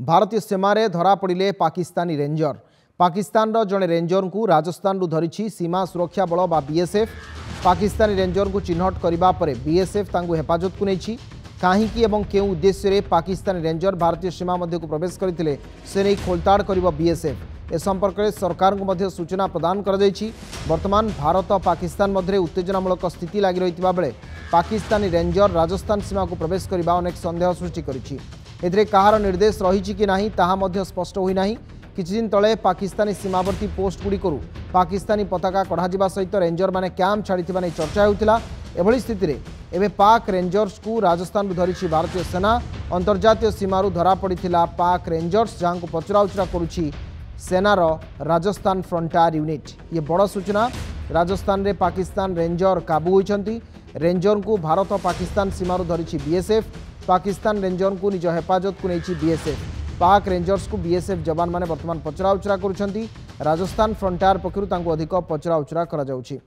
भारतीय सीमार धरा पड़े पाकिस्तानी रेंजर। पाकिस्तान जड़े रेंजर को राजस्थान धरी सीमा सुरक्षा बल बा बीएसएफ। पाकिस्तानी रेंजर को चिन्हट करने पर बीएसएफ हेफाजत को नहीं कहीं एवं क्यों उद्देश्य पाकिस्तानी रेंजर भारतीय सीमा मध्य को प्रवेश करते से नहीं खोलताड़ कर बीएसएफ। ए संपर्क में सरकार को सूचना प्रदान कर वर्तमान भारत पाकिस्तान मध्य उत्तेजनामूलक स्थिति लगी रही बेले पाकिस्तानी रेंजर राजस्थान सीमा को प्रवेश करने अनेक संदेह सृष्टि कर कहार निर्देश रही कि नहीं ताहा स्पष्ट होना। किछि दिन तले पाकिस्तानी सीमावर्ती पोस्ट गुड़िकरू पाकिस्तानी पताका कढ़ा सहित रेंजर माने कैंप छाड़ी चर्चा होता। एभली स्थिति रे एबे पाक रेंजर्स को राजस्थान धरी भारतीय सेना। अंतर्जातीय सीमारू धरा पड़ा पाक रेंजर्स जहां को पचराउचरा करुछि सेनार राजस्थान फ्रंटियर यूनिट। ये बड़ सूचना। राजस्थान रे पाकिस्तान रेंजर काबू होइछंती। रेंजर को भारत पाकिस्तान सीमारू धरी बीएसएफ। पाकिस्तान रेंजर को निज हेफाजत को नहीं बीएसएफ। पाक रेंजर्स को बीएसएफ जवान माने वर्तमान पचराउचरा करुछंती। राजस्थान फ्रंटियर पक्षरु तांको अधिक पचराउचरा करा जाउछि।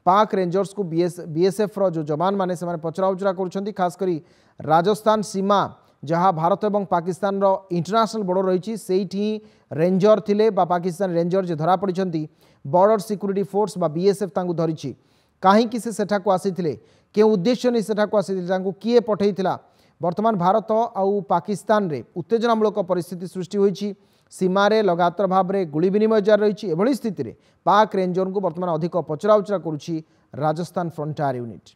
पाक रेंजर्स को बीएसएफ रो जो जवान माने से पचराउचरा करुछंती। खास करी राजस्थान सीमा जहाँ भारत एवं पाकिस्तान रो इंटरनेशनल बॉर्डर रही सेठी रेंजर थिले बा पाकिस्तान रेंजर जे धरा पड़िछंती बॉर्डर सिक्यूरिटी फोर्स बा बीएसएफ तांको धरिछि। काहेकि से सेठा को आसीथिले केउ उद्देश्य नै सेठा को आसीथिले तांको किए पठैथिला। वर्तमान भारत आउ पाकिस्तान रे उत्तेजनामूलक परिस्थिति सृष्टि होइछि। सीमारे लगातार भाव में गुली विनिमय जारी रही। एभली स्थिति रे पाक रेंजर को वर्तमान अधिक पचराउचरा करुछि राजस्थान फ्रंटियर यूनिट।